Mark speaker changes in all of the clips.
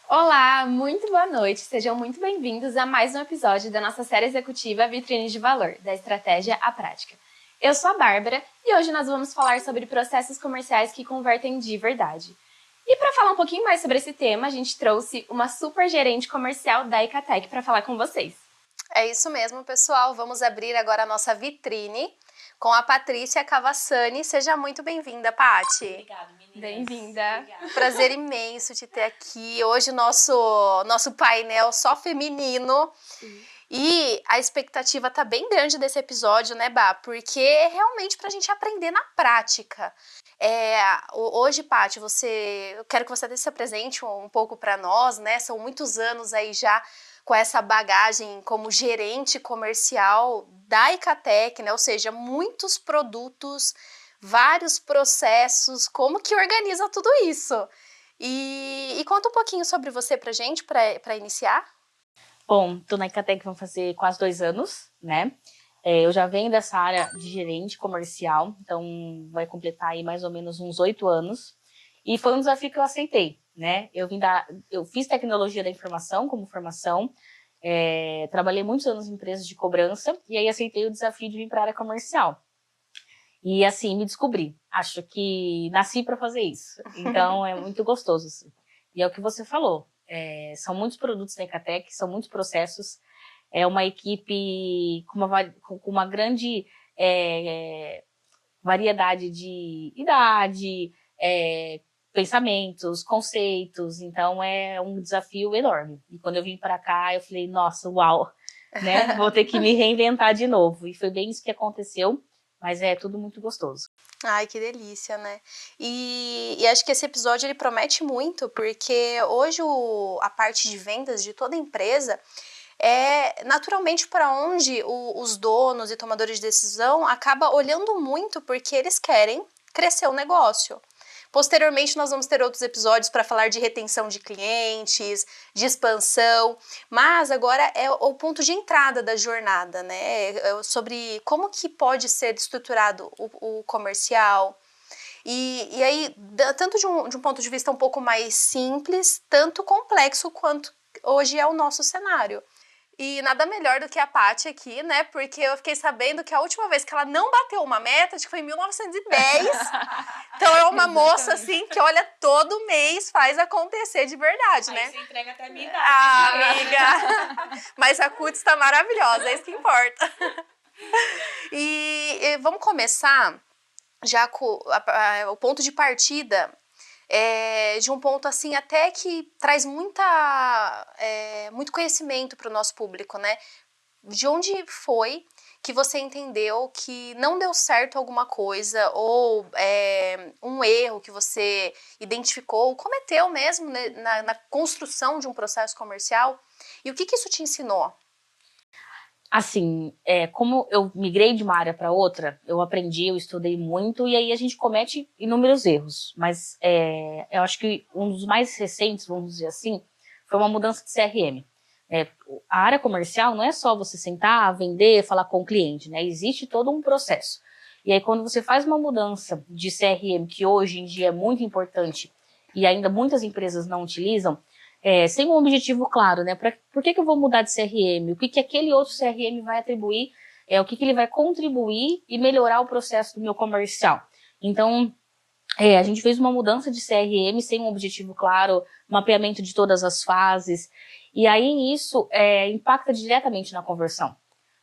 Speaker 1: Olá, muito boa noite, sejam muito bem-vindos a mais um episódio da nossa série executiva Vitrine de Valor, da Estratégia à Prática. Eu sou a Bárbara e hoje nós vamos falar sobre processos comerciais que convertem de verdade. E para falar um pouquinho mais sobre esse tema, a gente trouxe uma super gerente comercial da Icatec para falar com vocês.
Speaker 2: É isso mesmo, pessoal, vamos abrir agora a nossa vitrine com a Patrícia Cavassani. Seja muito bem-vinda, Paty.
Speaker 3: Obrigada, meninas.
Speaker 1: Bem-vinda.
Speaker 2: Prazer imenso te ter aqui. Hoje nosso painel só feminino. Sim. E a expectativa tá bem grande desse episódio, né, Bá? Porque é realmente pra gente aprender na prática. Hoje, Paty, eu quero que você se apresente um pouco para nós, né? São muitos anos aí já com essa bagagem como gerente comercial da Icatec, né? Ou seja, muitos produtos, vários processos, como que organiza tudo isso? E conta um pouquinho sobre você pra gente, para iniciar.
Speaker 3: Bom, tô na Icatec vão fazer quase 2 anos, né? Eu já venho dessa área de gerente comercial, então vai completar aí mais ou menos uns 8 anos. E foi um desafio que eu aceitei, né? Eu fiz tecnologia da informação como formação, trabalhei muitos anos em empresas de cobrança e aí aceitei o desafio de vir para a área comercial. E assim, me descobri. Acho que nasci para fazer isso. Então, é muito gostoso. Assim. E é o que você falou. São muitos produtos da Icatec, são muitos processos. É uma equipe com uma grande variedade de idade, pensamentos, conceitos. Então, é um desafio enorme. E quando eu vim para cá, eu falei, nossa, uau, né? Vou ter que me reinventar de novo. E foi bem isso que aconteceu. Mas é tudo muito gostoso.
Speaker 2: Ai, que delícia, né? E acho que esse episódio ele promete muito, porque hoje a parte de vendas de toda empresa é naturalmente para onde os donos e tomadores de decisão acabam olhando muito, porque eles querem crescer o negócio. Posteriormente, nós vamos ter outros episódios para falar de retenção de clientes, de expansão, mas agora é o ponto de entrada da jornada, né? Sobre como que pode ser estruturado o comercial. E aí, tanto de um ponto de vista um pouco mais simples, tanto complexo quanto hoje é o nosso cenário. E nada melhor do que a Paty aqui, né? Porque eu fiquei sabendo que a última vez que ela não bateu uma meta, acho que foi em 1910. Então é uma moça, assim, que olha, todo mês faz acontecer de verdade, né?
Speaker 3: Aí você entrega até a minha idade.
Speaker 2: Ah, amiga! Mas a Cutis tá maravilhosa, é isso que importa. E vamos começar já com o ponto de partida. De um ponto assim até que traz muito conhecimento para o nosso público, né? De onde foi que você entendeu que não deu certo alguma coisa ou um erro que você identificou, cometeu mesmo, né, na construção de um processo comercial? E o que isso te ensinou?
Speaker 3: Assim, como eu migrei de uma área para outra, eu aprendi, eu estudei muito e aí a gente comete inúmeros erros. Mas eu acho que um dos mais recentes, vamos dizer assim, foi uma mudança de CRM. A área comercial não é só você sentar, vender, falar com o cliente, né? Existe todo um processo. E aí quando você faz uma mudança de CRM, que hoje em dia é muito importante e ainda muitas empresas não utilizam, sem um objetivo claro, né? Por que eu vou mudar de CRM? O que aquele outro CRM vai atribuir? O que ele vai contribuir e melhorar o processo do meu comercial? Então, a gente fez uma mudança de CRM sem um objetivo claro, mapeamento de todas as fases. E aí isso impacta diretamente na conversão.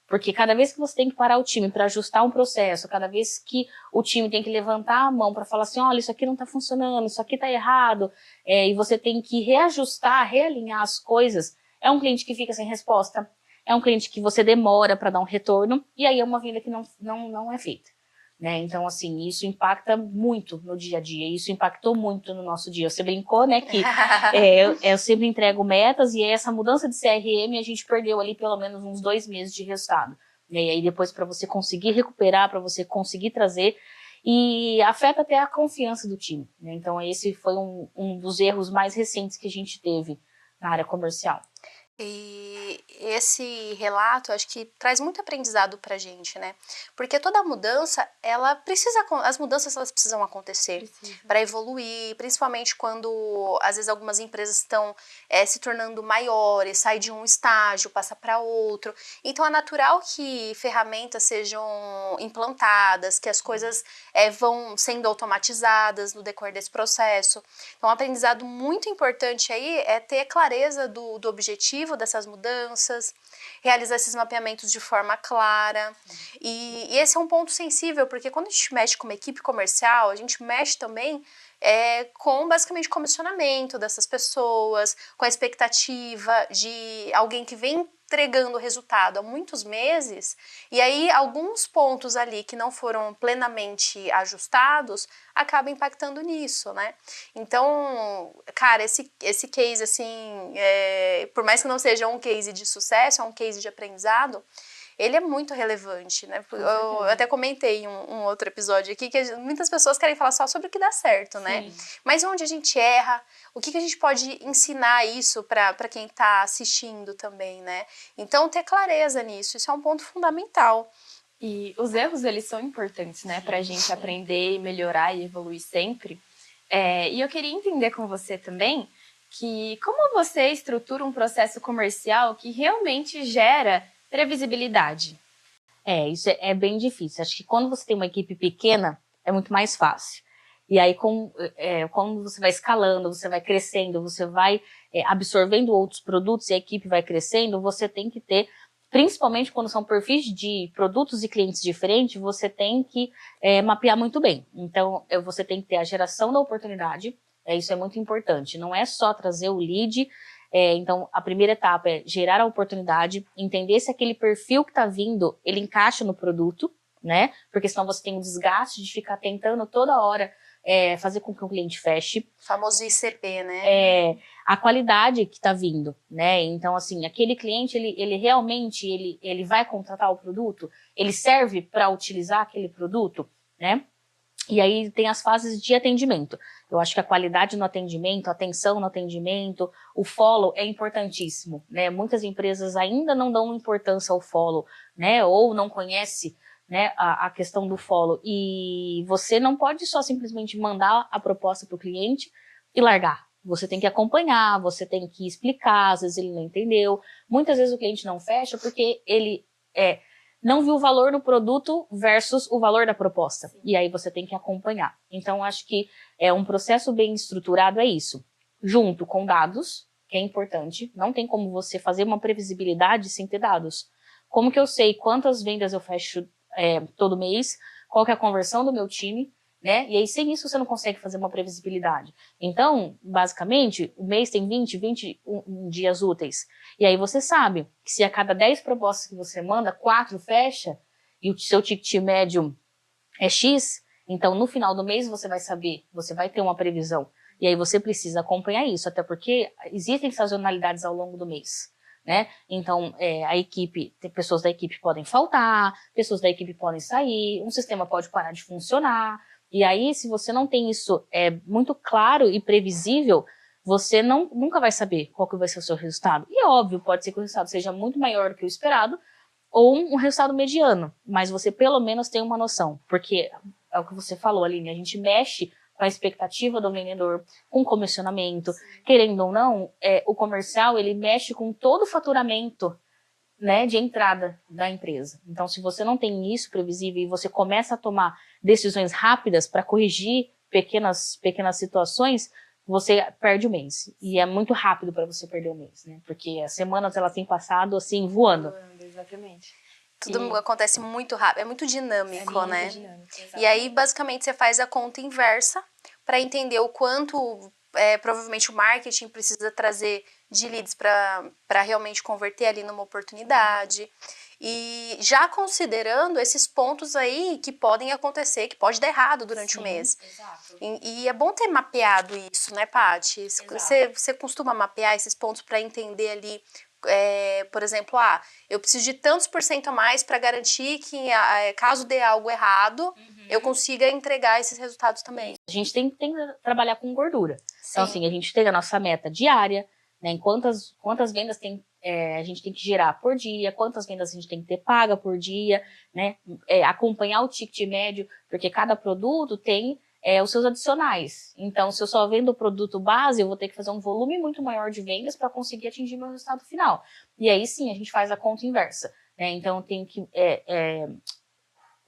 Speaker 3: Porque cada vez que você tem que parar o time para ajustar um processo, cada vez que o time tem que levantar a mão para falar assim, olha, isso aqui não está funcionando, isso aqui está errado, e você tem que reajustar, realinhar as coisas, é um cliente que fica sem resposta, é um cliente que você demora para dar um retorno, e aí é uma venda que não é feita. Né? Então, assim, isso impacta muito no dia a dia, isso impactou muito no nosso dia. Você brincou, né, que eu sempre entrego metas e essa mudança de CRM a gente perdeu ali pelo menos uns 2 meses de resultado. E aí depois para você conseguir recuperar, para você conseguir trazer, e afeta até a confiança do time. Né? Então esse foi um dos erros mais recentes que a gente teve na área comercial.
Speaker 2: E esse relato, eu acho que traz muito aprendizado pra gente, né? Porque toda mudança, as mudanças elas precisam acontecer para evoluir, principalmente quando às vezes algumas empresas estão se tornando maiores, sai de um estágio, passa para outro. Então é natural que ferramentas sejam implantadas, que as coisas vão sendo automatizadas no decorrer desse processo. Então, um aprendizado muito importante aí é ter clareza do objetivo dessas mudanças, realizar esses mapeamentos de forma clara. E esse é um ponto sensível, porque quando a gente mexe com uma equipe comercial, a gente mexe também com basicamente comissionamento dessas pessoas, com a expectativa de alguém que vem entregando o resultado há muitos meses, e aí alguns pontos ali que não foram plenamente ajustados acabam impactando nisso, né? Então, cara, esse case, assim, por mais que não seja um case de sucesso, é um case de aprendizado, ele é muito relevante, né? Eu até comentei em um outro episódio aqui que muitas pessoas querem falar só sobre o que dá certo, né?
Speaker 1: Sim.
Speaker 2: Mas onde a gente erra, o que a gente pode ensinar isso para quem está assistindo também, né? Então, ter clareza nisso, isso é um ponto fundamental.
Speaker 1: E os erros, eles são importantes, né? Pra gente aprender e melhorar e evoluir sempre. E eu queria entender com você também que como você estrutura um processo comercial que realmente gera previsibilidade.
Speaker 3: Isso é bem difícil. Acho que quando você tem uma equipe pequena, é muito mais fácil. E aí, quando você vai escalando, você vai crescendo, você vai absorvendo outros produtos e a equipe vai crescendo, você tem que ter, principalmente quando são perfis de produtos e clientes diferentes, você tem que mapear muito bem. Então, você tem que ter a geração da oportunidade, isso é muito importante. Não é só trazer o lead. Então, a primeira etapa é gerar a oportunidade, entender se aquele perfil que está vindo, ele encaixa no produto, né? Porque senão você tem um desgaste de ficar tentando toda hora fazer com que o cliente feche.
Speaker 2: O famoso ICP, né?
Speaker 3: A qualidade que está vindo, né? Então, assim, aquele cliente, ele realmente, ele vai contratar o produto? Ele serve para utilizar aquele produto, né? E aí tem as fases de atendimento. Eu acho que a qualidade no atendimento, a atenção no atendimento, o follow é importantíssimo, né? Muitas empresas ainda não dão importância ao follow, né? Ou não conhecem, né, a questão do follow. E você não pode só simplesmente mandar a proposta para o cliente e largar. Você tem que acompanhar, você tem que explicar, às vezes ele não entendeu. Muitas vezes o cliente não fecha porque ele não viu o valor no produto versus o valor da proposta. E aí você tem que acompanhar. Então, acho que um processo bem estruturado é isso. Junto com dados, que é importante. Não tem como você fazer uma previsibilidade sem ter dados. Como que eu sei quantas vendas eu fecho todo mês? Qual que é a conversão do meu time? Né? E aí, sem isso, você não consegue fazer uma previsibilidade. Então, basicamente, o mês tem 21 dias úteis. E aí você sabe que se a cada 10 propostas que você manda, 4 fecha, e o seu ticket médio é X, então no final do mês você vai saber, você vai ter uma previsão. E aí você precisa acompanhar isso, até porque existem sazonalidades ao longo do mês. Né? Então, pessoas da equipe podem faltar, pessoas da equipe podem sair, um sistema pode parar de funcionar. E aí, se você não tem isso muito claro e previsível, você nunca vai saber qual que vai ser o seu resultado. E é óbvio, pode ser que o resultado seja muito maior do que o esperado, ou um resultado mediano, mas você pelo menos tem uma noção. Porque é o que você falou, Aline, a gente mexe com a expectativa do vendedor, com comissionamento. Querendo ou não, o comercial, ele mexe com todo o faturamento, né, de entrada da empresa. Então, se você não tem isso previsível e você começa a tomar decisões rápidas para corrigir pequenas situações, você perde o mês. E é muito rápido para você perder o mês, né? Porque as semanas elas têm passado assim voando.
Speaker 1: Exatamente.
Speaker 2: Tudo acontece muito rápido, é muito dinâmico, né?
Speaker 1: Dinâmico,
Speaker 2: e aí, basicamente, você faz a conta inversa para entender o quanto provavelmente o marketing precisa trazer de leads para realmente converter ali numa oportunidade. E já considerando esses pontos aí que podem acontecer, que pode dar errado durante o mês.
Speaker 1: Exato.
Speaker 2: E é bom ter mapeado isso, né, Paty? Você costuma mapear esses pontos para entender ali, por exemplo, eu preciso de tantos % a mais para garantir que, caso dê algo errado, eu consiga entregar esses resultados também.
Speaker 3: A gente tem que trabalhar com gordura. Sim. Então, assim, a gente tem a nossa meta diária, né? Em quantas vendas a gente tem que gerar por dia, quantas vendas a gente tem que ter paga por dia, né? Acompanhar o ticket médio, porque cada produto tem os seus adicionais. Então, se eu só vendo o produto base, eu vou ter que fazer um volume muito maior de vendas para conseguir atingir meu resultado final. E aí sim, a gente faz a conta inversa, né? Então, eu tenho que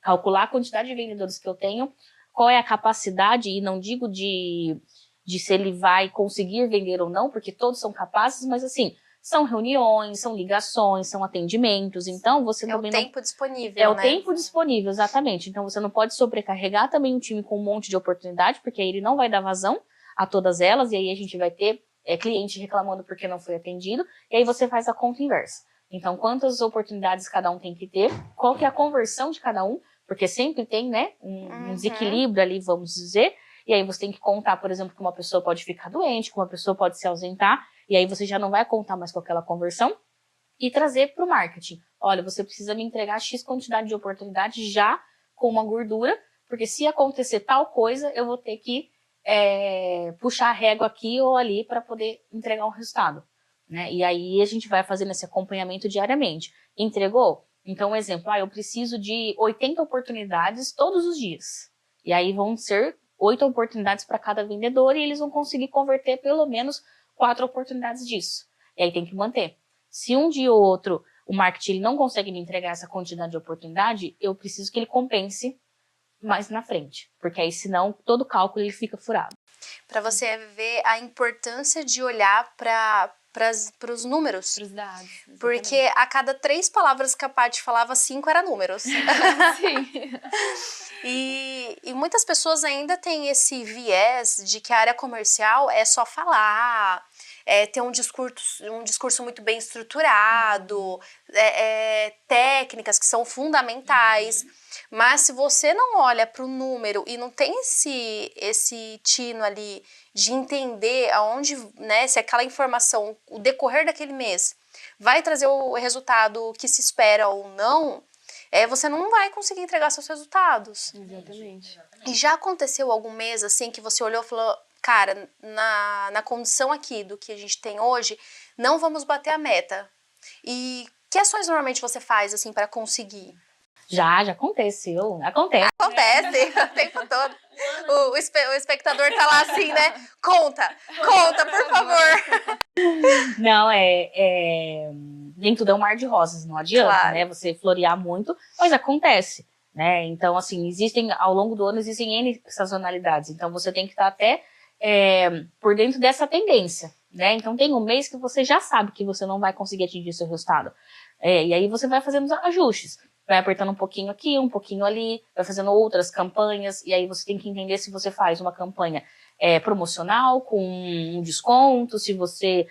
Speaker 3: calcular a quantidade de vendedores que eu tenho, qual é a capacidade, e não digo de se ele vai conseguir vender ou não, porque todos são capazes, mas assim, são reuniões, são ligações, são atendimentos, então você também
Speaker 2: o tempo disponível,
Speaker 3: né?
Speaker 2: É
Speaker 3: o tempo disponível, exatamente. Então você não pode sobrecarregar também o time com um monte de oportunidade, porque aí ele não vai dar vazão a todas elas, e aí a gente vai ter cliente reclamando porque não foi atendido, e aí você faz a conta inversa. Então, quantas oportunidades cada um tem que ter, qual que é a conversão de cada um, porque sempre tem, né, um desequilíbrio ali, vamos dizer, e aí você tem que contar, por exemplo, que uma pessoa pode ficar doente, que uma pessoa pode se ausentar, e aí você já não vai contar mais com aquela conversão, e trazer para o marketing. Olha, você precisa me entregar X quantidade de oportunidades já com uma gordura, porque se acontecer tal coisa, eu vou ter que puxar a régua aqui ou ali para poder entregar um resultado, né? E aí a gente vai fazendo esse acompanhamento diariamente. Entregou? Então, um exemplo, eu preciso de 80 oportunidades todos os dias. E aí vão ser 8 oportunidades para cada vendedor e eles vão conseguir converter pelo menos 4 oportunidades disso. E aí tem que manter. Se um dia ou outro o marketing ele não consegue me entregar essa quantidade de oportunidade, eu preciso que ele compense mais na frente. Porque aí, senão, todo cálculo ele fica furado.
Speaker 2: Para você ver a importância de olhar para os números.
Speaker 1: Para os dados. Exatamente.
Speaker 2: Porque a cada 3 palavras que a Paty falava, 5 eram números.
Speaker 1: Sim.
Speaker 2: E muitas pessoas ainda têm esse viés de que a área comercial é só falar, ter um discurso muito bem estruturado, técnicas que são fundamentais. Mas se você não olha para o número e não tem esse tino ali de entender aonde, né, se aquela informação, o decorrer daquele mês, vai trazer o resultado que se espera ou não, você não vai conseguir entregar seus resultados.
Speaker 1: Exatamente.
Speaker 2: E já aconteceu algum mês assim que você olhou e falou, cara, na condição aqui do que a gente tem hoje, não vamos bater a meta. E que ações normalmente você faz assim para conseguir?
Speaker 3: Já aconteceu. Acontece
Speaker 2: o tempo todo. O espectador tá lá assim, né? Conta, por favor.
Speaker 3: Não, nem tudo é um mar de rosas, não adianta,
Speaker 2: Claro.
Speaker 3: né? Você florear muito, mas acontece, né? Então, assim, ao longo do ano, existem N sazonalidades. Então, você tem que estar até por dentro dessa tendência, né? Então, tem um mês que você já sabe que você não vai conseguir atingir seu resultado. E aí, você vai fazendo os ajustes. Vai apertando um pouquinho aqui, um pouquinho ali, vai fazendo outras campanhas, e aí você tem que entender se você faz uma campanha promocional, com um desconto, se você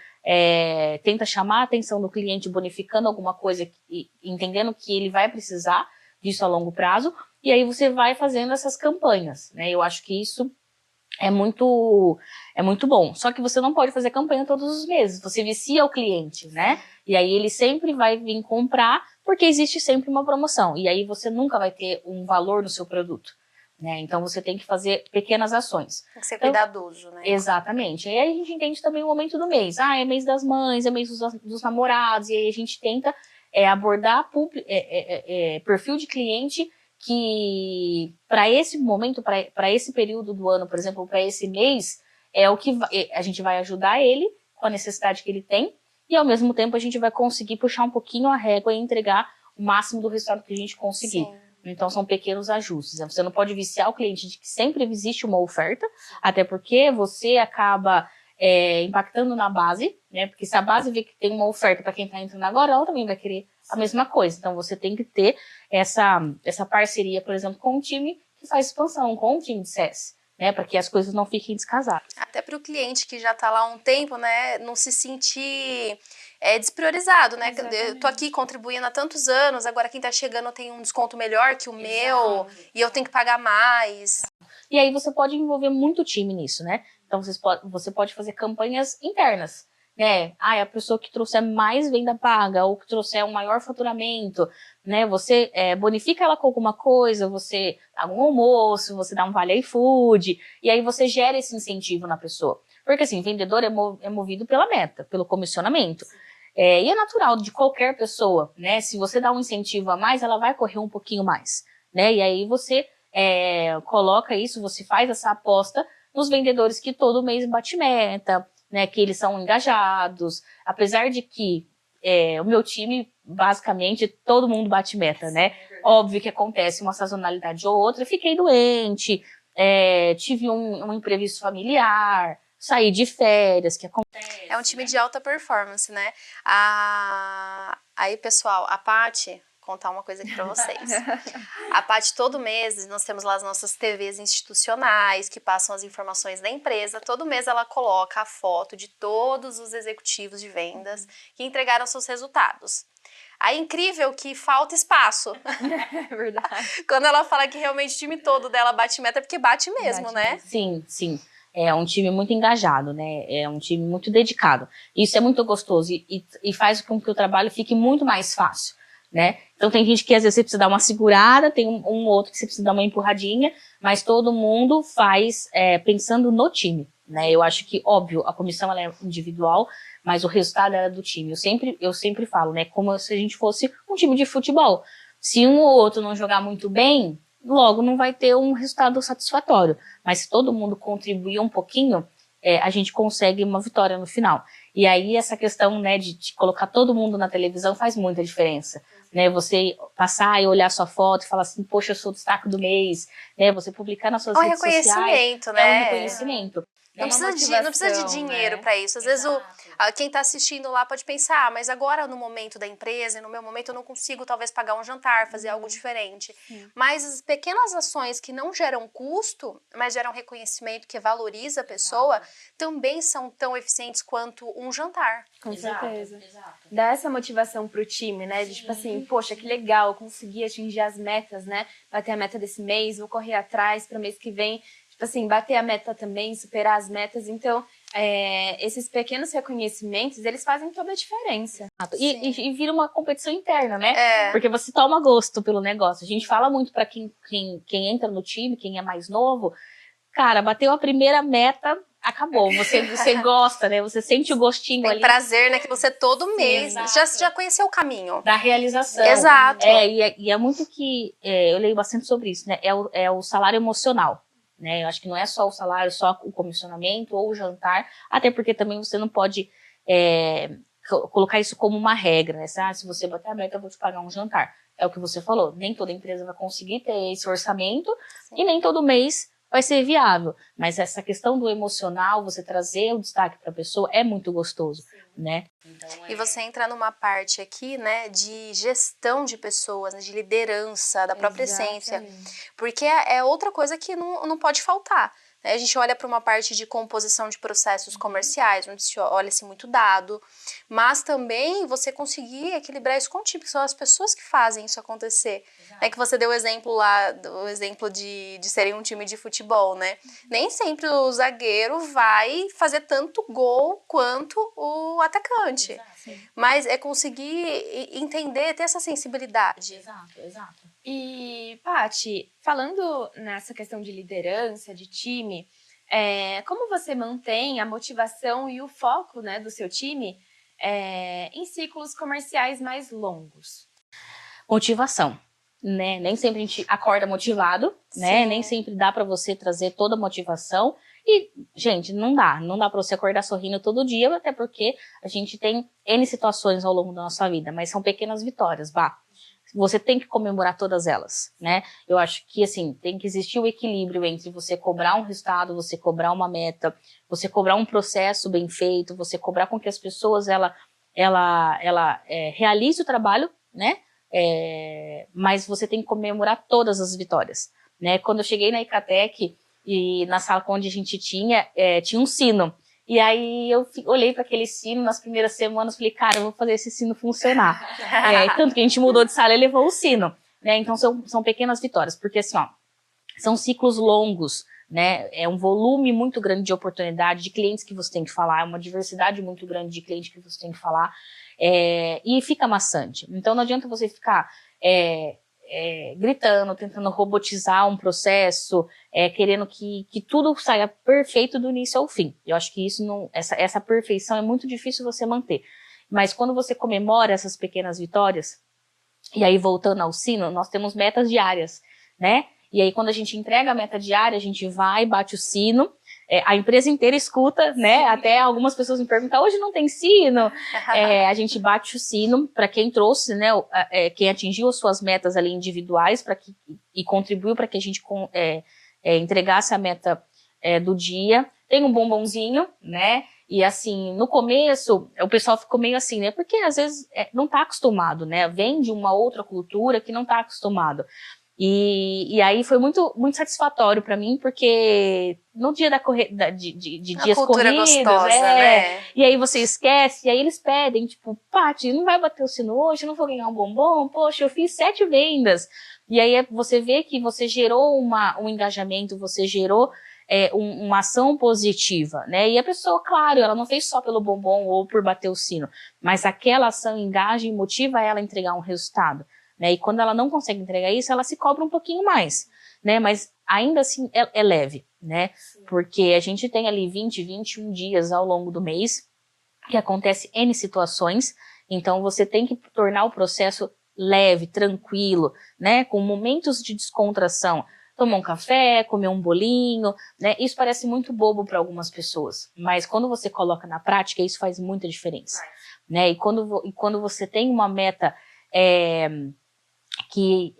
Speaker 3: tenta chamar a atenção do cliente bonificando alguma coisa, entendendo que ele vai precisar disso a longo prazo, e aí você vai fazendo essas campanhas, né? Eu acho que isso é muito bom. Só que você não pode fazer campanha todos os meses, você vicia o cliente, né? E aí ele sempre vai vir comprar, porque existe sempre uma promoção. E aí você nunca vai ter um valor no seu produto, né? Então você tem que fazer pequenas ações.
Speaker 2: Tem que ser cuidadoso, né?
Speaker 3: Exatamente. E aí a gente entende também o momento do mês. É mês das mães, é mês dos namorados. E aí a gente tenta abordar perfil de cliente que para esse momento, para esse período do ano, por exemplo, para esse mês, é o que a gente vai ajudar ele com a necessidade que ele tem, e ao mesmo tempo a gente vai conseguir puxar um pouquinho a régua e entregar o máximo do resultado que a gente conseguir.
Speaker 2: Sim.
Speaker 3: Então são pequenos ajustes. Você não pode viciar o cliente de que sempre existe uma oferta, até porque você acaba impactando na base, né? Porque se a base vê que tem uma oferta para quem está entrando agora, ela também vai querer a mesma coisa. Então você tem que ter essa parceria, por exemplo, com um time que faz expansão, com um time de CS, né? Para que as coisas não fiquem descasadas.
Speaker 2: Até para o cliente que já está lá há um tempo, né? Não se sentir despriorizado, né?
Speaker 1: Exatamente.
Speaker 2: Eu tô aqui contribuindo há tantos anos, agora quem tá chegando tem um desconto melhor que o meu, e eu tenho que pagar mais.
Speaker 3: E aí você pode envolver muito time nisso, né? Então você pode fazer campanhas internas, né? A pessoa que trouxer mais venda paga, ou que trouxer um maior faturamento, né? Você bonifica ela com alguma coisa, você dá um almoço, você dá um vale iFood, e aí você gera esse incentivo na pessoa. Porque assim, vendedor é movido pela meta, pelo comissionamento. E é natural de qualquer pessoa, né? Se você dá um incentivo a mais, ela vai correr um pouquinho mais, né? E aí você coloca isso, você faz essa aposta nos vendedores que todo mês bate meta, né? Que eles são engajados, apesar de que o meu time, basicamente, todo mundo bate meta, né? Óbvio que acontece uma sazonalidade ou outra, fiquei doente, tive um imprevisto familiar, saí de férias, que acontece.
Speaker 2: É um time de alta performance, né? Aí, pessoal, a Paty, contar uma coisa aqui pra vocês. A Paty, todo mês, nós temos lá as nossas TVs institucionais, que passam as informações da empresa. Todo mês ela coloca a foto de todos os executivos de vendas que entregaram seus resultados. Aí, incrível que falta espaço.
Speaker 1: É verdade.
Speaker 2: Quando ela fala que realmente o time todo dela bate meta, é porque bate mesmo, né?
Speaker 3: Sim, sim. É um time muito engajado, né? É um time muito dedicado. Isso é muito gostoso e faz com que o trabalho fique muito mais fácil, né? Então tem gente que às vezes você precisa dar uma segurada, tem um outro que você precisa dar uma empurradinha, mas todo mundo faz pensando no time, né? Eu acho que, óbvio, a comissão ela é individual, mas o resultado é do time. Eu sempre falo, né? Como se a gente fosse um time de futebol. Se um ou outro não jogar muito bem, logo não vai ter um resultado satisfatório. Mas se todo mundo contribuir um pouquinho, a gente consegue uma vitória no final. E aí essa questão, né, de colocar todo mundo na televisão faz muita diferença. Né, você passar e olhar sua foto e falar assim, poxa, eu sou o destaque do mês, né, você publicar nas suas redes sociais.
Speaker 2: É um reconhecimento, né?
Speaker 3: É um reconhecimento.
Speaker 2: Não precisa de dinheiro, né? Para isso. Às vezes quem está assistindo lá pode pensar, mas agora no momento da empresa, no meu momento eu não consigo talvez pagar um jantar, fazer algo diferente. Mas as pequenas ações que não geram custo, mas geram reconhecimento, que valoriza a pessoa, também são tão eficientes quanto um jantar.
Speaker 1: Com certeza. Dá essa motivação pro time, né? De tipo assim, poxa, que legal, eu consegui atingir as metas, né? Bater a meta desse mês, vou correr atrás para o mês que vem. Tipo assim, bater a meta também, superar as metas. Então, esses pequenos reconhecimentos, eles fazem toda a diferença.
Speaker 3: E vira uma competição interna, né? Porque você toma gosto pelo negócio. A gente fala muito pra quem entra no time, quem é mais novo. Cara, bateu a primeira meta, acabou. Você gosta, né? Você sente o gostinho ali.
Speaker 2: Tem prazer, né? Que você todo mês já conheceu o caminho.
Speaker 3: Da realização.
Speaker 2: Exato.
Speaker 3: E é muito que... eu leio bastante sobre isso, né? É o salário emocional. Né? Eu acho que não é só o salário, só o comissionamento ou o jantar, até porque também você não pode colocar isso como uma regra, né? Se você bater a meta, eu vou te pagar um jantar. É o que você falou, nem toda empresa vai conseguir ter esse orçamento e nem todo mês vai ser viável. Mas essa questão do emocional, você trazer o destaque para a pessoa é muito gostoso, né? Então,
Speaker 2: E você entra numa parte aqui, né, de gestão de pessoas, né, de liderança, da própria essência. Porque é outra coisa que não pode faltar. Né? A gente olha para uma parte de composição de processos comerciais, onde se olha-se muito dado, mas também você conseguir equilibrar isso com o time, que são as pessoas que fazem isso acontecer. É que você deu o exemplo lá, o exemplo de serem um time de futebol, né? Nem sempre o zagueiro vai fazer tanto gol quanto o atacante. Mas é conseguir entender, ter essa sensibilidade.
Speaker 3: Exato.
Speaker 1: E, Paty, falando nessa questão de liderança, de time, como você mantém a motivação e o foco, né, do seu time em ciclos comerciais mais longos?
Speaker 3: Motivação, né? Nem sempre a gente acorda motivado, né? Nem sempre dá para você trazer toda a motivação. E, gente, não dá para você acordar sorrindo todo dia, até porque a gente tem N situações ao longo da nossa vida, mas são pequenas vitórias, Você tem que comemorar todas elas, né? Eu acho que, assim, tem que existir o equilíbrio entre você cobrar um resultado, você cobrar uma meta, você cobrar um processo bem feito, você cobrar com que as pessoas, realize o trabalho, né? Mas você tem que comemorar todas as vitórias, né? Quando eu cheguei na Icatec, e na sala onde a gente tinha um sino. E aí eu olhei para aquele sino nas primeiras semanas e falei, cara, eu vou fazer esse sino funcionar. Tanto que a gente mudou de sala e levou o sino. Né? Então são pequenas vitórias, porque assim, são ciclos longos, né? É um volume muito grande de oportunidade, de clientes que você tem que falar, é uma diversidade muito grande de clientes que você tem que falar, e fica maçante. Então não adianta você ficar gritando, tentando robotizar um processo, querendo que tudo saia perfeito do início ao fim. Eu acho que isso não, essa perfeição é muito difícil você manter. Mas quando você comemora essas pequenas vitórias, e aí voltando ao sino, nós temos metas diárias, né? E aí quando a gente entrega a meta diária, a gente vai, bate o sino, a empresa inteira escuta, né? Até algumas pessoas me perguntam, hoje não tem sino? A gente bate o sino para quem trouxe, né? Quem atingiu as suas metas ali individuais e contribuiu para que a gente entregasse a meta do dia. Tem um bombonzinho, né? E assim, no começo, o pessoal ficou meio assim, né? Porque às vezes não tá acostumado, né? Vem de uma outra cultura que não tá acostumado. E aí foi muito, muito satisfatório para mim, porque no dia de dias corridos,
Speaker 2: gostosa, né?
Speaker 3: E aí você esquece, e aí eles pedem, tipo, Paty, não vai bater o sino hoje, não vou ganhar um bombom? Poxa, eu fiz 7 vendas. E aí você vê que você gerou um engajamento, você gerou uma ação positiva, né? E a pessoa, claro, ela não fez só pelo bombom ou por bater o sino, mas aquela ação engaja e motiva ela a entregar um resultado, né? E quando ela não consegue entregar isso, ela se cobra um pouquinho mais, né? Mas ainda assim é leve, né? Sim. Porque a gente tem ali 20, 21 dias ao longo do mês que acontece N situações, então você tem que tornar o processo leve, tranquilo, né? Com momentos de descontração. Tomar um café, comer um bolinho, né? Isso parece muito bobo para algumas pessoas, mas quando você coloca na prática, isso faz muita diferença, né? E quando você tem uma meta que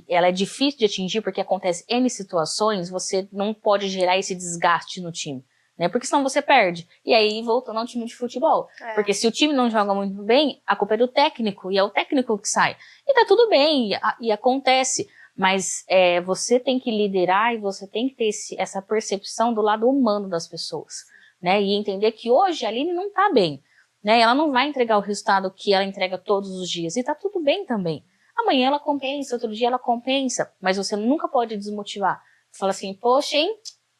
Speaker 3: ela é difícil de atingir porque acontece N situações, você não pode gerar esse desgaste no time, né? Porque senão você perde. E aí, voltando ao time de futebol. Porque se o time não joga muito bem, a culpa é do técnico, e é o técnico que sai. E tá tudo bem, e acontece. Mas você tem que liderar e você tem que ter essa percepção do lado humano das pessoas, né? E entender que hoje a Aline não tá bem, né? Ela não vai entregar o resultado que ela entrega todos os dias, e tá tudo bem também. Amanhã ela compensa, outro dia ela compensa, mas você nunca pode desmotivar. Fala assim, poxa, hein?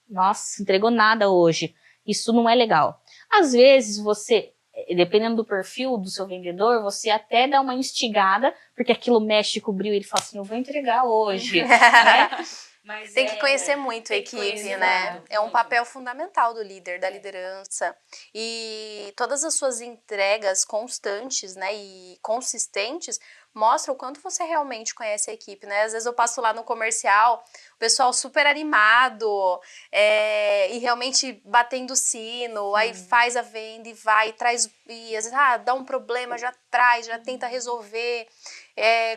Speaker 3: Nossa, entregou nada hoje. Isso não é legal. Às vezes você, dependendo do perfil do seu vendedor, você até dá uma instigada, porque aquilo mexe com o brilho e ele fala assim, eu vou entregar hoje, né?
Speaker 2: Mas tem que conhecer muito a equipe, né? É um papel fundamental do líder, da liderança. E todas as suas entregas constantes, né, e consistentes mostram o quanto você realmente conhece a equipe, né? Às vezes eu passo lá no comercial, o pessoal super animado, e realmente batendo sino, aí faz a venda e vai, traz, e às vezes, dá um problema, já traz, já tenta resolver.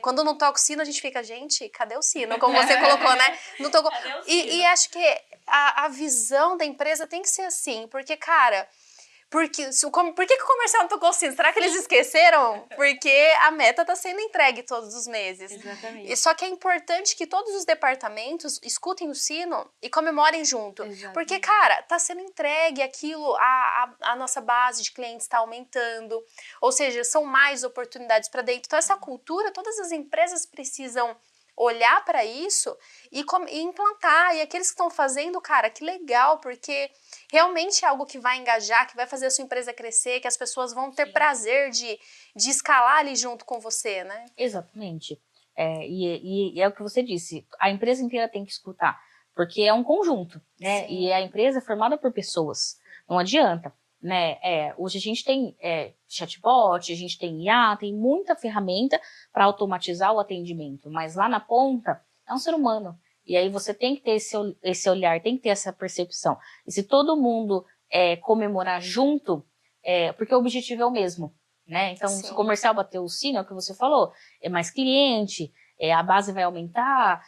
Speaker 2: Quando não toca o sino, a gente fica, gente, cadê o sino? Como você colocou, né? Não tocou. E acho que a visão da empresa tem que ser assim, porque, cara, por que o comercial não tocou o sino? Será que eles esqueceram? Porque a meta está sendo entregue todos os meses.
Speaker 3: Exatamente.
Speaker 2: Só que é importante que todos os departamentos escutem o sino e comemorem junto. Exatamente. Porque, cara, está sendo entregue aquilo, a nossa base de clientes está aumentando. Ou seja, são mais oportunidades para dentro. Então, essa cultura, todas as empresas precisam olhar para isso e implantar. E aqueles que estão fazendo, cara, que legal, porque realmente é algo que vai engajar, que vai fazer a sua empresa crescer, que as pessoas vão ter prazer de escalar ali junto com você, né?
Speaker 3: Exatamente. E é o que você disse, a empresa inteira tem que escutar, porque é um conjunto, né? Sim. E a empresa é formada por pessoas, não adianta, né? Hoje a gente tem chatbot, a gente tem IA, tem muita ferramenta para automatizar o atendimento, mas lá na ponta é um ser humano. E aí você tem que ter esse olhar, tem que ter essa percepção. E se todo mundo comemorar junto, porque o objetivo é o mesmo, né? Então, se o comercial bater o sino, é o que você falou, é mais cliente, a base vai aumentar,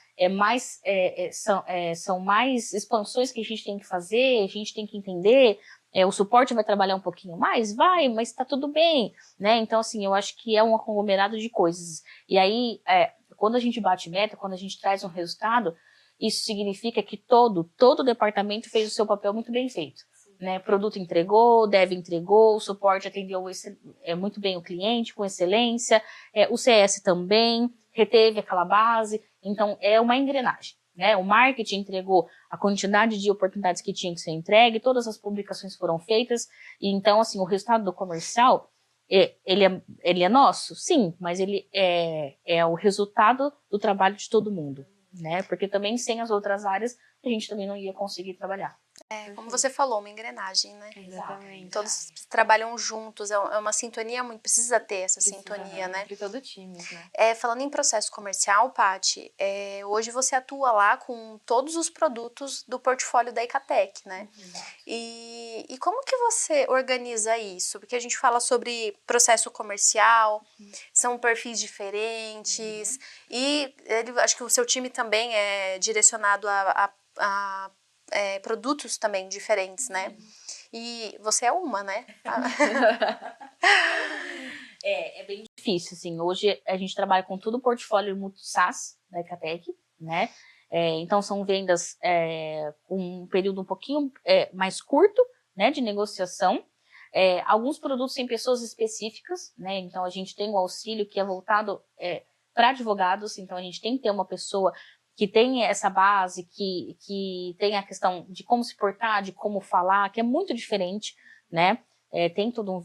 Speaker 3: são mais expansões que a gente tem que fazer, a gente tem que entender, o suporte vai trabalhar um pouquinho mais? Vai, mas tá tudo bem, né? Então, assim, eu acho que é um conglomerado de coisas. E aí, quando a gente bate meta, quando a gente traz um resultado, isso significa que todo departamento fez o seu papel muito bem feito, né? Produto entregou, dev entregou, o suporte atendeu muito bem o cliente, com excelência, o CS também reteve aquela base, então é uma engrenagem, né? O marketing entregou a quantidade de oportunidades que tinha que ser entregue, todas as publicações foram feitas, e então, assim, o resultado do comercial ele é nosso? Sim, mas ele é o resultado do trabalho de todo mundo, né? Porque também sem as outras áreas, a gente também não ia conseguir trabalhar.
Speaker 2: Como você falou, uma engrenagem, né?
Speaker 1: Exatamente.
Speaker 2: Todos trabalham juntos, é uma sintonia muito, precisa ter essa sintonia, né?
Speaker 1: Entre todo o time, né?
Speaker 2: Falando em processo comercial, Paty, hoje você atua lá com todos os produtos do portfólio da Icatec, né? E como que você organiza isso? Porque a gente fala sobre processo comercial, são perfis diferentes, e acho que o seu time também é direcionado a produtos também diferentes, né? E você é uma, né?
Speaker 3: É bem difícil, assim. Hoje a gente trabalha com todo o portfólio muito SaaS da Icatec, né? Então são vendas com um período um pouquinho mais curto, né, de negociação. Alguns produtos têm pessoas específicas, né? Então a gente tem o auxílio que é voltado para advogados, então a gente tem que ter uma pessoa que tem essa base, que tem a questão de como se portar, de como falar, que é muito diferente, né? Tem todo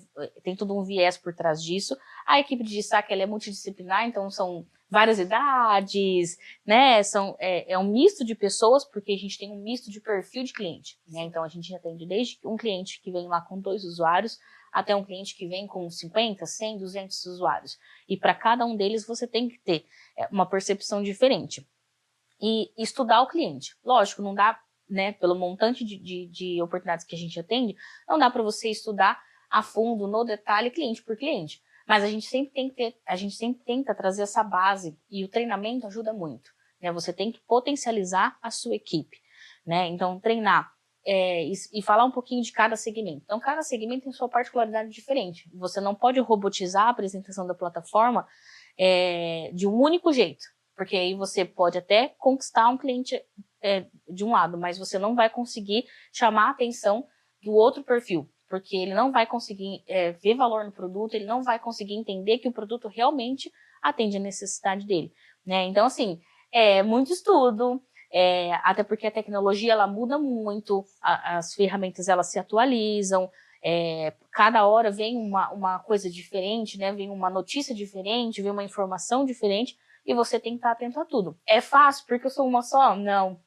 Speaker 3: um viés por trás disso. A equipe de destaque ela é multidisciplinar, então são várias idades, né? É um misto de pessoas, porque a gente tem um misto de perfil de cliente, né? Então a gente atende desde um cliente que vem lá com 2 usuários, até um cliente que vem com 50, 100, 200 usuários. E para cada um deles você tem que ter uma percepção diferente. E estudar o cliente. Lógico, não dá, né, pelo montante de oportunidades que a gente atende, não dá para você estudar a fundo, no detalhe, cliente por cliente. Mas a gente sempre tenta trazer essa base, e o treinamento ajuda muito, né? Você tem que potencializar a sua equipe, né? Então, treinar e falar um pouquinho de cada segmento. Então, cada segmento tem sua particularidade diferente. Você não pode robotizar a apresentação da plataforma de um único jeito. Porque aí você pode até conquistar um cliente de um lado, mas você não vai conseguir chamar a atenção do outro perfil, porque ele não vai conseguir ver valor no produto, ele não vai conseguir entender que o produto realmente atende a necessidade dele, né? Então, assim, muito estudo, até porque a tecnologia ela muda muito, as ferramentas elas se atualizam, cada hora vem uma coisa diferente, né? Vem uma notícia diferente, vem uma informação diferente, e você tem que estar atento a tudo. É fácil porque eu sou uma só? Não,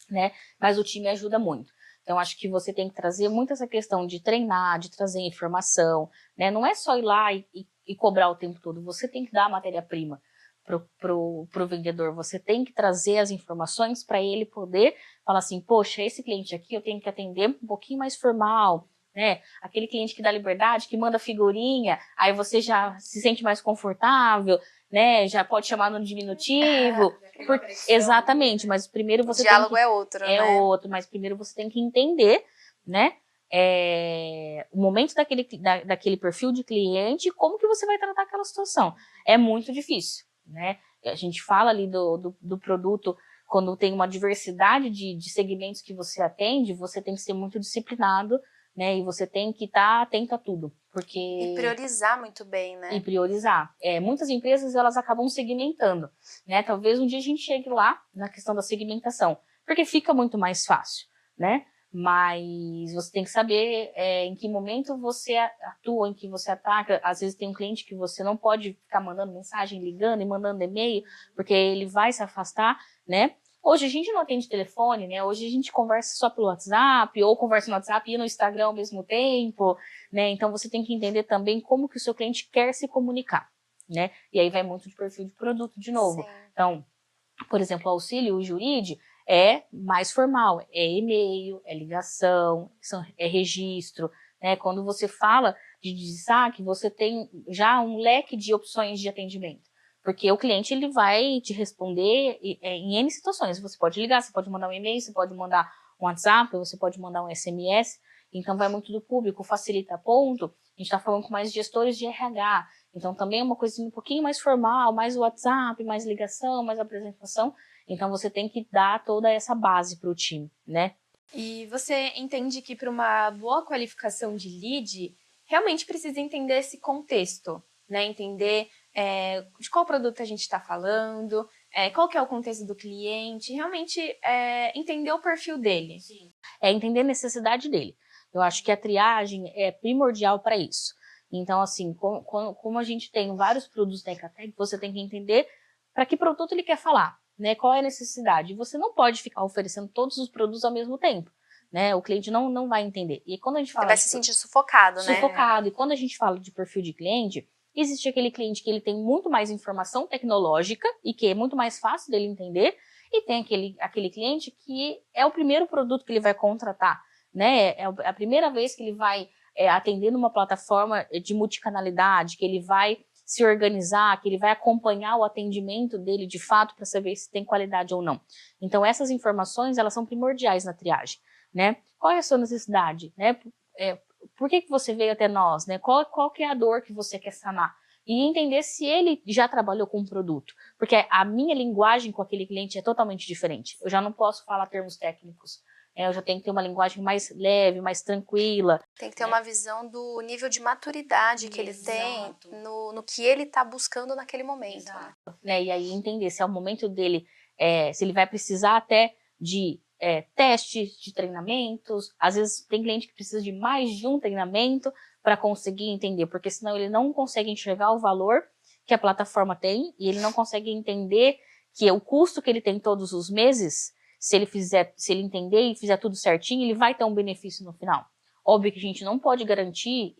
Speaker 3: né? Mas o time ajuda muito. Então, acho que você tem que trazer muito essa questão de treinar, de trazer informação, né? Não é só ir lá e cobrar o tempo todo. Você tem que dar a matéria-prima pro vendedor. Você tem que trazer as informações para ele poder falar assim, poxa, esse cliente aqui eu tenho que atender um pouquinho mais formal, né? Aquele cliente que dá liberdade, que manda figurinha, aí você já se sente mais confortável, né? Já pode chamar no diminutivo. Exatamente, mas primeiro você
Speaker 2: o diálogo
Speaker 3: tem que,
Speaker 2: é outro, né?
Speaker 3: outro, mas primeiro você tem que entender, né? O momento daquele perfil de cliente e como que você vai tratar aquela situação. É muito difícil, né? A gente fala ali do produto, quando tem uma diversidade de segmentos que você atende, você tem que ser muito disciplinado, né? E você tem que estar atento a tudo, porque...
Speaker 2: E priorizar muito bem, né?
Speaker 3: E priorizar. Muitas empresas, elas acabam segmentando, né? Talvez um dia a gente chegue lá na questão da segmentação, porque fica muito mais fácil, né? Mas você tem que saber em que momento você atua, em que você ataca. Às vezes tem um cliente que você não pode ficar mandando mensagem, ligando e mandando e-mail, porque ele vai se afastar, né? Hoje a gente não atende telefone, né? Hoje a gente conversa só pelo WhatsApp, ou conversa no WhatsApp e no Instagram ao mesmo tempo, né? Então você tem que entender também como que o seu cliente quer se comunicar, né? E aí vai muito de perfil de produto de novo.
Speaker 2: Sim.
Speaker 3: Então, por exemplo, o auxílio, o jurídico, é mais formal, é e-mail, é ligação, é registro, né? Quando você fala de destaque, você tem já um leque de opções de atendimento. Porque o cliente ele vai te responder em N situações. Você pode ligar, você pode mandar um e-mail, você pode mandar um WhatsApp, você pode mandar um SMS. Então, vai muito do público, facilita ponto. A gente está falando com mais gestores de RH. Então, também é uma coisinha um pouquinho mais formal, mais WhatsApp, mais ligação, mais apresentação. Então, você tem que dar toda essa base para o time, né?
Speaker 1: E você entende que para uma boa qualificação de lead, realmente precisa entender esse contexto, né? Entender de qual produto a gente está falando, qual que é o contexto do cliente, realmente entender o perfil dele.
Speaker 3: Sim. Entender a necessidade dele. Eu acho que a triagem é primordial para isso. Então, assim, como a gente tem vários produtos da Ecatec, você tem que entender para que produto ele quer falar, né? Qual é a necessidade. Você não pode ficar oferecendo todos os produtos ao mesmo tempo, né? O cliente não vai entender. E quando a gente fala...
Speaker 2: Ele vai se sentir sufocado, né?
Speaker 3: Sufocado. E quando a gente fala de perfil de cliente, existe aquele cliente que ele tem muito mais informação tecnológica e que é muito mais fácil dele entender, e tem aquele cliente que é o primeiro produto que ele vai contratar, né? É a primeira vez que ele vai atender numa plataforma de multicanalidade, que ele vai se organizar, que ele vai acompanhar o atendimento dele de fato para saber se tem qualidade ou não. Então, essas informações, elas são primordiais na triagem, né? Qual é a sua necessidade, né? Por que você veio até nós, né? Qual que é a dor que você quer sanar? E entender se ele já trabalhou com um produto. Porque a minha linguagem com aquele cliente é totalmente diferente. Eu já não posso falar termos técnicos. Eu já tenho que ter uma linguagem mais leve, mais tranquila.
Speaker 2: Tem que ter uma visão do nível de maturidade que ele tem no que ele está buscando naquele momento.
Speaker 3: Né? E aí entender se é o momento dele, se ele vai precisar até de testes, de treinamentos. Às vezes tem cliente que precisa de mais de um treinamento para conseguir entender, porque senão ele não consegue enxergar o valor que a plataforma tem e ele não consegue entender que o custo que ele tem todos os meses, se ele entender e fizer tudo certinho, ele vai ter um benefício no final. Óbvio que a gente não pode garantir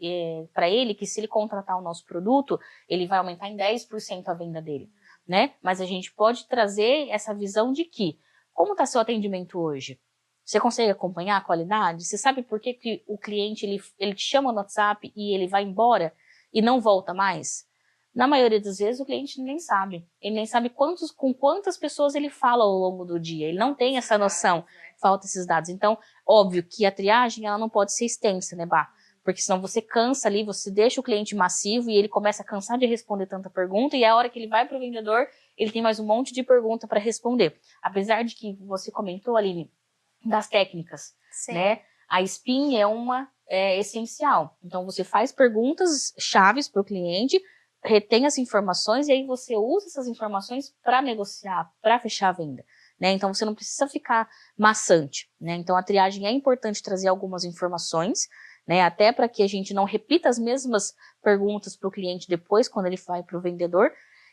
Speaker 3: para ele que se ele contratar o nosso produto, ele vai aumentar em 10% a venda dele, né? Mas a gente pode trazer essa visão de que, como está seu atendimento hoje? Você consegue acompanhar a qualidade? Você sabe por que o cliente ele te chama no WhatsApp e ele vai embora e não volta mais? Na maioria das vezes o cliente nem sabe. Ele nem sabe com quantas pessoas ele fala ao longo do dia. Ele não tem essa noção. Falta esses dados. Então, óbvio que a triagem ela não pode ser extensa, né, Bá? Porque senão você cansa ali, você deixa o cliente massivo e ele começa a cansar de responder tanta pergunta e a hora que ele vai para o vendedor, ele tem mais um monte de pergunta para responder. Apesar de que você comentou, Aline, das técnicas,
Speaker 2: Sim.
Speaker 3: Né? A SPIN é uma essencial. Então, você faz perguntas chaves para o cliente, retém as informações e aí você usa essas informações para negociar, para fechar a venda, né? Então, você não precisa ficar maçante, né? Então, a triagem é importante trazer algumas informações, né? Até para que a gente não repita as mesmas perguntas para o cliente depois, quando ele vai para o vendedor,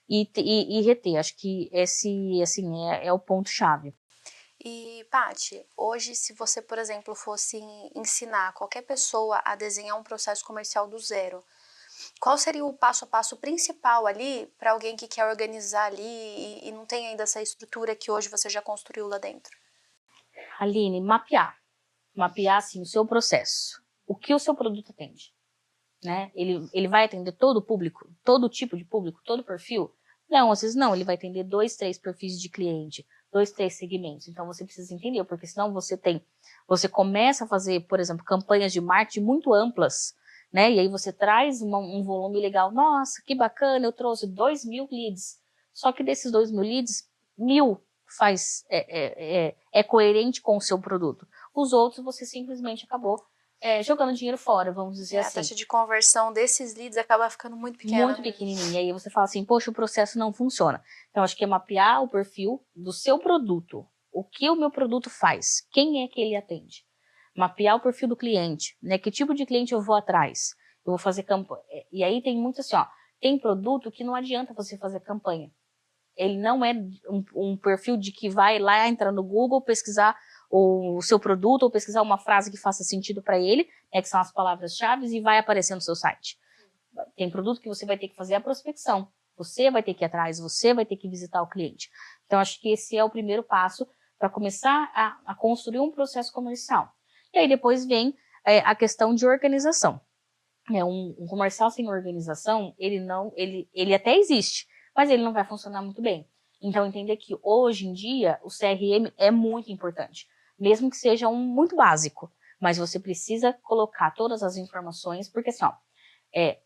Speaker 3: e reter. Acho que esse, assim, é o ponto-chave.
Speaker 2: E, Paty, hoje, se você, por exemplo, fosse ensinar qualquer pessoa a desenhar um processo comercial do zero, qual seria o passo a passo principal ali para alguém que quer organizar ali e não tem ainda essa estrutura que hoje você já construiu lá dentro?
Speaker 3: Aline, mapear. Mapear, assim, o seu processo. O que o seu produto atende, né? Ele vai atender todo o público? Todo tipo de público? Todo perfil? Não, às vezes não. Ele vai atender 2, 3 perfis de cliente, 2, 3 segmentos. Então, você precisa entender, porque senão você começa a fazer, por exemplo, campanhas de marketing muito amplas, né? E aí você traz um volume legal. Nossa, que bacana, eu trouxe 2.000 leads. Só que desses 2.000 leads, 1.000 é coerente com o seu produto. Os outros você simplesmente acabou jogando dinheiro fora, vamos dizer assim.
Speaker 2: A taxa de conversão desses leads acaba ficando muito pequena.
Speaker 3: Muito pequenininha. E aí você fala assim, poxa, o processo não funciona. Então, acho que é mapear o perfil do seu produto. O que o meu produto faz? Quem é que ele atende? Mapear o perfil do cliente, né? Que tipo de cliente eu vou atrás? Eu vou fazer campanha. E aí tem muito assim, ó, tem produto que não adianta você fazer campanha. Ele não é um perfil de que vai lá entrar no Google, pesquisar o seu produto ou pesquisar uma frase que faça sentido para ele, que são as palavras-chave, e vai aparecer no seu site. Tem produto que você vai ter que fazer a prospecção. Você vai ter que ir atrás, você vai ter que visitar o cliente. Então, acho que esse é o primeiro passo para começar a construir um processo comercial. E aí depois vem a questão de organização. Um comercial sem organização, ele até existe, mas ele não vai funcionar muito bem. Então, entender que hoje em dia o CRM é muito importante, mesmo que seja muito básico, mas você precisa colocar todas as informações, porque assim, ó,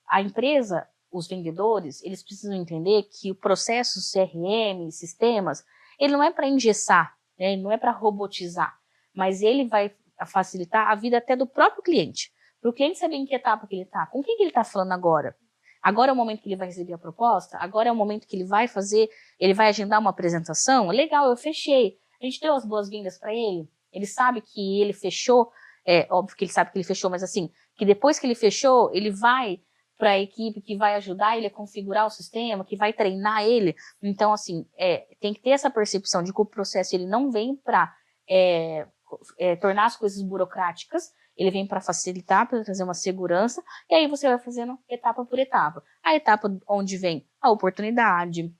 Speaker 3: a empresa, os vendedores, eles precisam entender que o processo CRM, sistemas, ele não é para engessar, né? Ele não é para robotizar, mas ele vai facilitar a vida até do próprio cliente, para o cliente saber em que etapa que ele está, com quem que ele está falando agora. Agora é o momento que ele vai receber a proposta, agora é o momento que ele vai agendar uma apresentação, legal, eu fechei, a gente deu as boas-vindas para ele sabe que ele fechou, óbvio que ele sabe que ele fechou, mas assim, que depois que ele fechou, ele vai para a equipe que vai ajudar ele a configurar o sistema, que vai treinar ele. Então, assim, tem que ter essa percepção de que o processo ele não vem para tornar as coisas burocráticas, ele vem para facilitar, para trazer uma segurança, e aí você vai fazendo etapa por etapa. A etapa onde vem a oportunidade,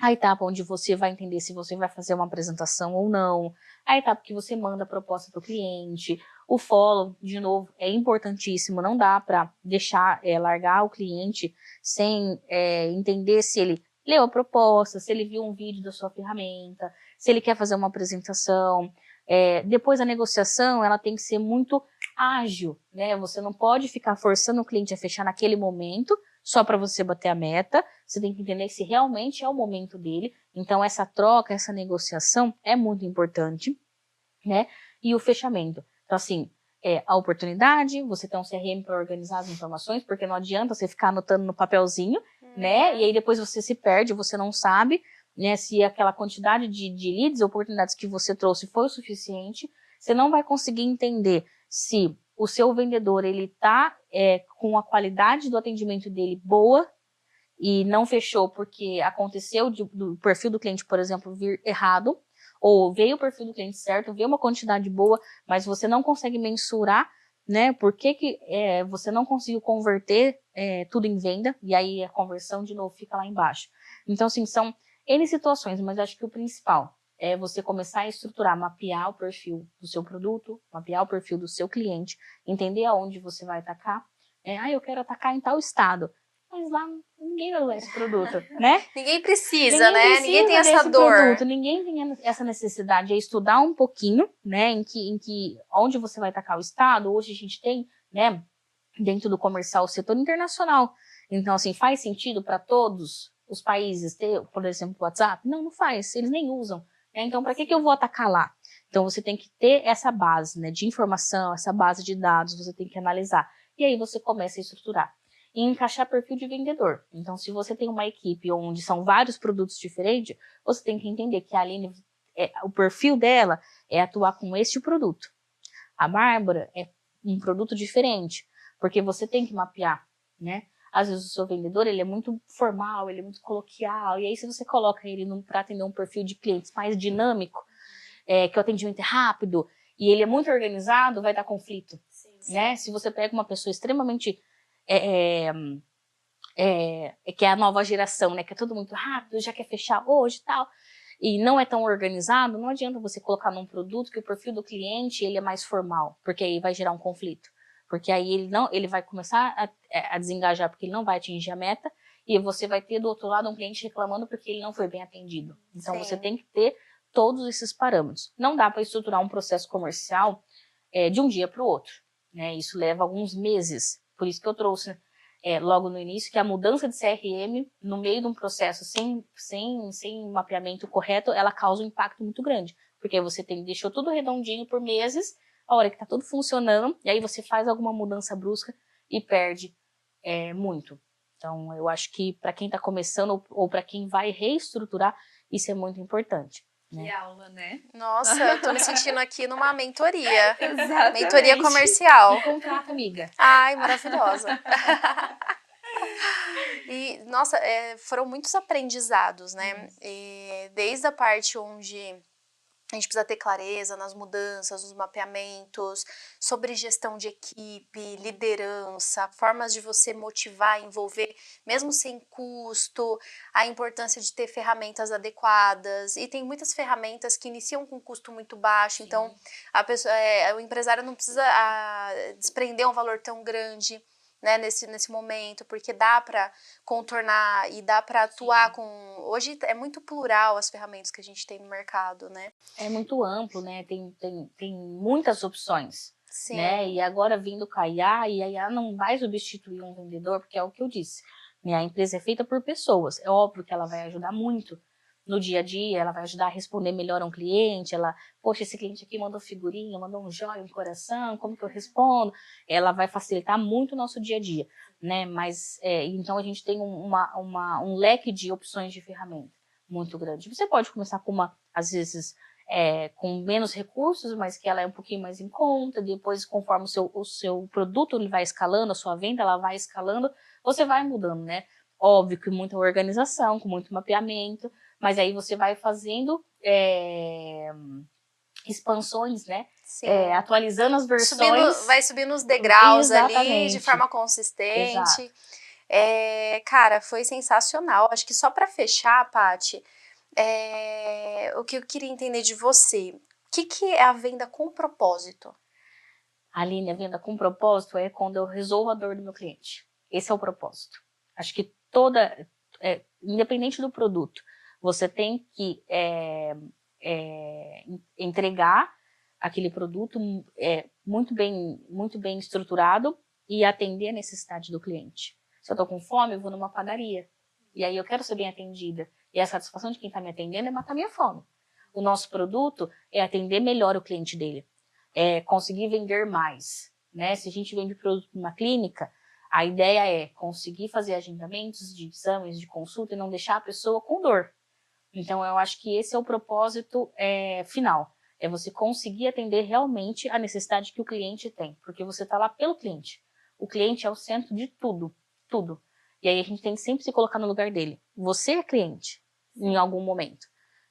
Speaker 3: a etapa onde você vai entender se você vai fazer uma apresentação ou não, a etapa que você manda a proposta para o cliente, o follow, de novo, é importantíssimo, não dá para deixar, largar o cliente sem entender se ele leu a proposta, se ele viu um vídeo da sua ferramenta, se ele quer fazer uma apresentação. Depois a negociação, ela tem que ser muito ágil, né? Você não pode ficar forçando o cliente a fechar naquele momento, só para você bater a meta. Você tem que entender se realmente é o momento dele. Então, essa troca, essa negociação é muito importante, né? E o fechamento. Então, assim, a oportunidade, você tem um CRM para organizar as informações, porque não adianta você ficar anotando no papelzinho, né? E aí depois você se perde, você não sabe, né, se aquela quantidade de leads, oportunidades que você trouxe foi o suficiente. Você não vai conseguir entender se o seu vendedor ele tá com a qualidade do atendimento dele boa e não fechou porque aconteceu do perfil do cliente, por exemplo, vir errado, ou veio o perfil do cliente certo, veio uma quantidade boa, mas você não consegue mensurar, né, por que você não conseguiu converter tudo em venda, e aí a conversão de novo fica lá embaixo. Então, assim, são N situações, mas acho que o principal é você começar a estruturar, mapear o perfil do seu produto, mapear o perfil do seu cliente, entender aonde você vai atacar. Eu quero atacar em tal estado. Mas lá ninguém vai usar esse produto, né?
Speaker 2: Ninguém precisa, né? Ninguém tem essa dor.
Speaker 3: Produto, ninguém tem essa necessidade. É estudar um pouquinho, né? Onde você vai atacar o estado. Hoje a gente tem, né? Dentro do comercial, o setor internacional. Então, assim, faz sentido para todos os países ter, por exemplo, o WhatsApp? Não, não faz. Eles nem usam. Então, para que eu vou atacar lá? Então, você tem que ter essa base, né, de informação, essa base de dados, você tem que analisar. E aí você começa a estruturar. E encaixar perfil de vendedor. Então, se você tem uma equipe onde são vários produtos diferentes, você tem que entender que a Aline, o perfil dela é atuar com este produto. A Bárbara é um produto diferente, porque você tem que mapear, né? Às vezes o seu vendedor, ele é muito formal, ele é muito coloquial, e aí se você coloca ele para atender um perfil de clientes mais dinâmico, que o atendimento é rápido, e ele é muito organizado, vai dar conflito, sim. Né? Se você pega uma pessoa extremamente que é a nova geração, né? Que é tudo muito rápido, já quer fechar hoje e tal, e não é tão organizado, não adianta você colocar num produto que o perfil do cliente ele é mais formal, porque aí vai gerar um conflito. Porque aí ele vai começar a desengajar porque ele não vai atingir a meta, e você vai ter do outro lado um cliente reclamando porque ele não foi bem atendido. Então, sim. Você tem que ter todos esses parâmetros. Não dá para estruturar um processo comercial de um dia para o outro, né? Isso leva alguns meses. Por isso que eu trouxe logo no início que a mudança de CRM no meio de um processo sem mapeamento correto, ela causa um impacto muito grande. Porque você deixou tudo redondinho por meses, a hora que tá tudo funcionando, e aí você faz alguma mudança brusca e perde muito. Então, eu acho que para quem tá começando ou para quem vai reestruturar, isso é muito importante.
Speaker 1: Que aula, né?
Speaker 2: Nossa, eu tô me sentindo aqui numa mentoria.
Speaker 1: Exatamente.
Speaker 2: Mentoria comercial.
Speaker 3: Me contrata, amiga.
Speaker 2: Ai, maravilhosa. E, nossa, foram muitos aprendizados, né? E desde a parte onde a gente precisa ter clareza nas mudanças, nos mapeamentos, sobre gestão de equipe, liderança, formas de você motivar, envolver, mesmo sem custo, a importância de ter ferramentas adequadas. E tem muitas ferramentas que iniciam com custo muito baixo, sim. Então o empresário não precisa desprender um valor tão grande, né, nesse momento, porque dá para contornar e dá para atuar, sim. Hoje é muito plural as ferramentas que a gente tem no mercado, né?
Speaker 3: É muito amplo, né? Tem muitas opções,
Speaker 2: sim.
Speaker 3: Né? E agora vindo com a IA, e a IA não vai substituir um vendedor, porque é o que eu disse. A empresa é feita por pessoas. É óbvio que ela vai ajudar muito no dia a dia, ela vai ajudar a responder melhor a um cliente, poxa, esse cliente aqui mandou figurinha, mandou um joia, um coração, como que eu respondo? Ela vai facilitar muito o nosso dia a dia, né? Mas, então a gente tem um leque de opções de ferramenta muito grande. Você pode começar com às vezes, com menos recursos, mas que ela é um pouquinho mais em conta, depois conforme o seu produto ele vai escalando, a sua venda ela vai escalando, você vai mudando, né? Óbvio que muita organização, com muito mapeamento, mas aí você vai fazendo expansões, né? Atualizando as versões.
Speaker 2: Vai subindo os degraus ali de
Speaker 3: Exatamente.
Speaker 2: forma consistente.
Speaker 3: Exato.
Speaker 2: Cara, foi sensacional. Acho que só para fechar, Paty, o que eu queria entender de você, o que é a venda com propósito?
Speaker 3: Aline, a venda com propósito é quando eu resolvo a dor do meu cliente. Esse é o propósito. Acho que independente do produto, você tem que entregar aquele produto muito bem estruturado e atender a necessidade do cliente. Se eu estou com fome, eu vou numa padaria. E aí eu quero ser bem atendida. E a satisfação de quem está me atendendo é matar minha fome. O nosso produto é atender melhor o cliente dele. É conseguir vender mais, né? Se a gente vende produto numa clínica, a ideia é conseguir fazer agendamentos de exames, de consulta e não deixar a pessoa com dor. Então, eu acho que esse é o propósito final. É você conseguir atender realmente a necessidade que o cliente tem, porque você está lá pelo cliente. O cliente é o centro de tudo, tudo. E aí a gente tem que sempre se colocar no lugar dele. Você é cliente, em algum momento.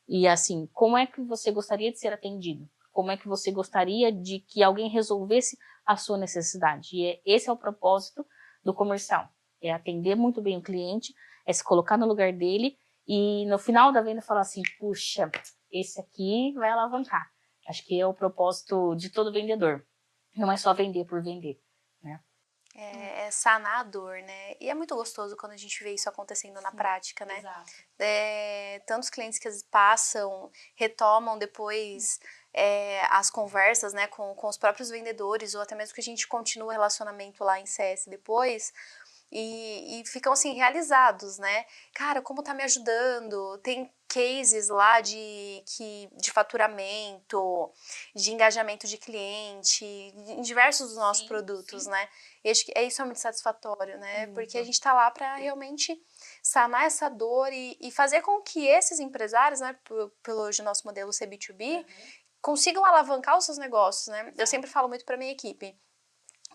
Speaker 3: E assim, como é que você gostaria de ser atendido? Como é que você gostaria de que alguém resolvesse a sua necessidade? E esse é o propósito do comercial. É atender muito bem o cliente, é se colocar no lugar dele e no final da venda falar assim, puxa, esse aqui vai alavancar. Acho que é o propósito de todo vendedor. Não é só vender por vender, né?
Speaker 2: Sanar a dor, né? E é muito gostoso quando a gente vê isso acontecendo na prática, né?
Speaker 3: Exato.
Speaker 2: Tantos clientes que passam, retomam depois as conversas, né, com os próprios vendedores, ou até mesmo que a gente continua o relacionamento lá em CS depois, e ficam assim realizados, né? Cara, como tá me ajudando? Tem cases lá de faturamento, de engajamento de cliente, em diversos dos nossos produtos, né? E acho que isso é muito satisfatório, né? Porque a gente tá lá para realmente sanar essa dor e fazer com que esses empresários, né, pelo hoje nosso modelo C2B, consigam alavancar os seus negócios, né? Eu sempre falo muito para minha equipe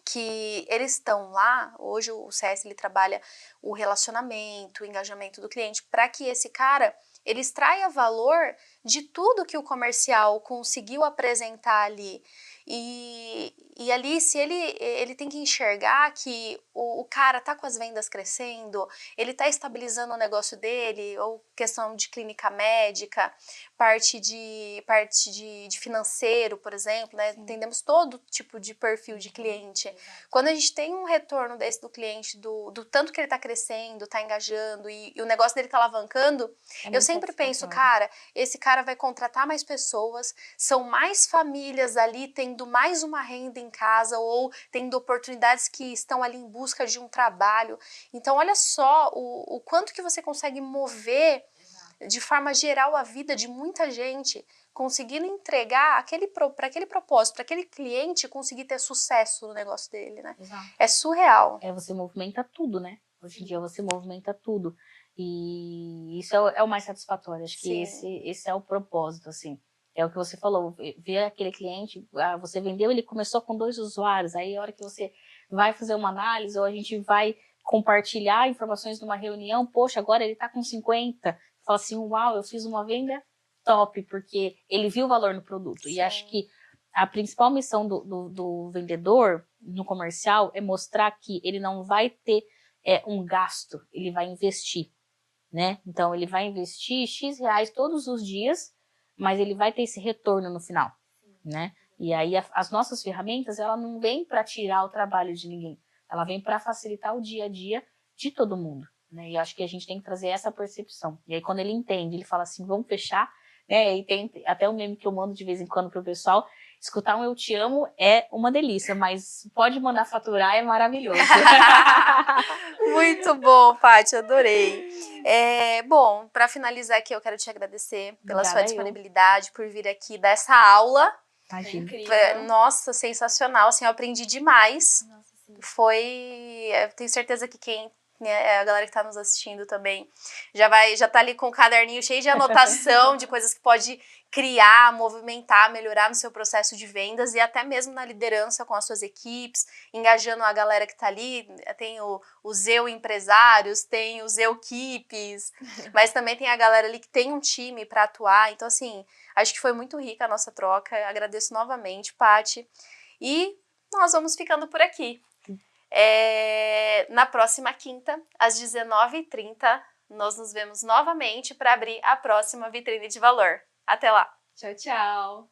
Speaker 2: que eles estão lá, hoje o CS ele trabalha o relacionamento, o engajamento do cliente, para que esse cara ele extraia valor de tudo que o comercial conseguiu apresentar ali. E ali, se ele tem que enxergar que o cara tá com as vendas crescendo, ele tá estabilizando o negócio dele, ou questão de clínica médica, parte de financeiro, por exemplo, né? Entendemos todo tipo de perfil de cliente. Quando a gente tem um retorno desse do cliente, do tanto que ele tá crescendo, tá engajando e o negócio dele tá alavancando, eu sempre penso, cara, esse cara vai contratar mais pessoas, são mais famílias ali tendo mais uma renda em casa ou tendo oportunidades que estão ali em busca de um trabalho. Então, olha só o quanto que você consegue mover de forma geral a vida de muita gente, conseguindo entregar para aquele propósito, para aquele cliente conseguir ter sucesso no negócio dele, né?
Speaker 3: Exato.
Speaker 2: É surreal.
Speaker 3: Você movimenta tudo, né? Hoje em dia você movimenta tudo. E isso é o mais satisfatório. Acho que esse é o propósito, assim. É o que você falou, ver aquele cliente, você vendeu, ele começou com 2 usuários, aí a hora que você vai fazer uma análise, ou a gente vai compartilhar informações numa reunião, poxa, agora ele tá com 50, fala assim, uau, eu fiz uma venda top, porque ele viu o valor no produto. Sim. E acho que a principal missão do vendedor no comercial é mostrar que ele não vai ter um gasto, ele vai investir, né? Então, ele vai investir X reais todos os dias, mas ele vai ter esse retorno no final, né? E aí, as nossas ferramentas, ela não vem para tirar o trabalho de ninguém, ela vem para facilitar o dia a dia de todo mundo, né? E acho que a gente tem que trazer essa percepção. E aí, quando ele entende, ele fala assim, vamos fechar, né? E tem até um meme que eu mando de vez em quando pro pessoal, escutar um eu te amo é uma delícia, mas pode mandar faturar, é maravilhoso.
Speaker 2: Muito bom, Paty, adorei. Bom, para finalizar aqui, eu quero te agradecer pela sua disponibilidade, por vir aqui dar essa aula.
Speaker 3: Imagina.
Speaker 2: Nossa, sensacional, assim, eu aprendi demais. Nossa, sim. Tenho certeza que quem A galera que está nos assistindo também já tá ali com o caderninho cheio de anotação de coisas que pode criar, movimentar, melhorar no seu processo de vendas e até mesmo na liderança com as suas equipes, engajando a galera que está ali. Tem os eu empresários, tem os eu equipes, mas também tem a galera ali que tem um time para atuar. Então, assim, acho que foi muito rica a nossa troca. Agradeço novamente, Paty. E nós vamos ficando por aqui. Na próxima quinta, às 19h30, nós nos vemos novamente para abrir a próxima vitrine de valor. Até lá!
Speaker 1: Tchau, tchau!